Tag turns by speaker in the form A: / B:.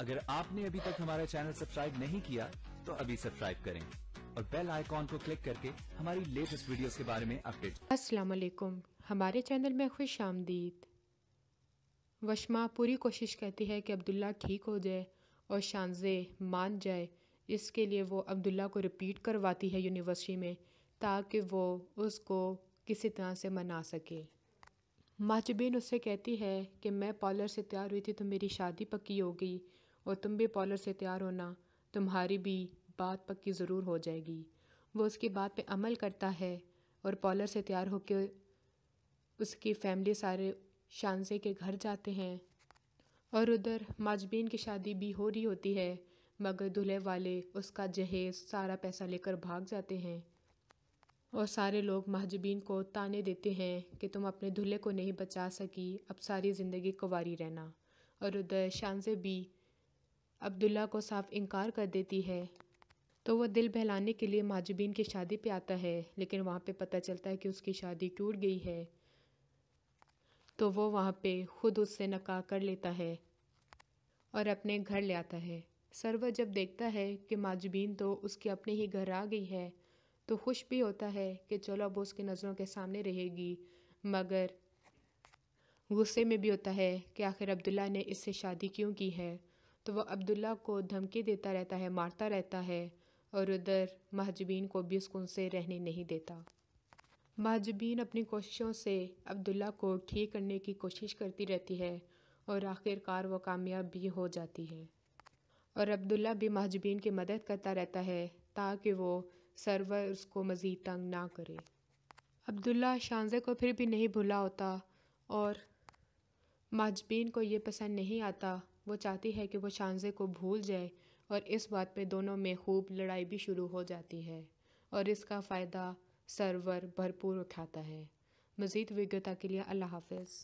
A: अगर आपने अभी तक हमारा चैनल सब्सक्राइब नहीं किया तो अभी सब्सक्राइब करें और बेल आइकॉन को क्लिक करके हमारी लेटेस्ट वीडियोस के बारे में अपडेट।
B: अस्सलाम वालेकुम, हमारे चैनल में खुश आमदीद। वशमा पूरी कोशिश करती है कि अब्दुल्ला ठीक हो जाए और शानज़े मान जाए। इसके लिए वो अब्दुल्ला को रिपीट करवाती है यूनिवर्सिटी में, ताकि वो उसको किसी तरह से मना सके। माजबीन उससे कहती है कि मैं पार्लर से तैयार हुई थी तो मेरी शादी पक्की हो गई, और तुम भी पार्लर से तैयार होना, तुम्हारी भी बात पक्की ज़रूर हो जाएगी। वो उसकी बात पे अमल करता है और पार्लर से तैयार होकर उसकी फैमिली सारे शानज़े के घर जाते हैं। और उधर माजबीन की शादी भी हो रही होती है, मगर दूल्हे वाले उसका जहेज सारा पैसा लेकर भाग जाते हैं और सारे लोग माजबीन को ताने देते हैं कि तुम अपने दूल्हे को नहीं बचा सकी, अब सारी ज़िंदगी कुंवारी रहना। और उधर शानज़े भी अब्दुल्ला को साफ इनकार कर देती है, तो वो दिल बहलाने के लिए माजबीन की शादी पे आता है, लेकिन वहाँ पे पता चलता है कि उसकी शादी टूट गई है। तो वो वहाँ पे खुद उससे निकाह कर लेता है और अपने घर ले आता है। सरवर जब देखता है कि माजबीन तो उसके अपने ही घर आ गई है, तो खुश भी होता है कि चलो अब उसकी नज़रों के सामने रहेगी, मगर गुस्से में भी होता है कि आखिर अब्दुल्ला ने इससे शादी क्यों की है। तो वो अब्दुल्ला को धमकी देता रहता है, मारता रहता है, और उधर माजबीन को भी उनसे रहने नहीं देता। माजबीन अपनी कोशिशों से अब्दुल्ला को ठीक करने की कोशिश करती रहती है और आखिरकार वो कामयाब भी हो जाती है। और अब्दुल्ला भी माजबीन की मदद करता रहता है ताकि वो सरवर उसको मज़ीद तंग ना करे। अब्दुल्ला शानज़े को फिर भी नहीं भूला होता और माजबीन को ये पसंद नहीं आता। वो चाहती है कि वो शानज़े को भूल जाए, और इस बात पे दोनों में खूब लड़ाई भी शुरू हो जाती है, और इसका फ़ायदा सरवर भरपूर उठाता है। मज़ीद विगत के लिए अल्लाह हाफ़िज़।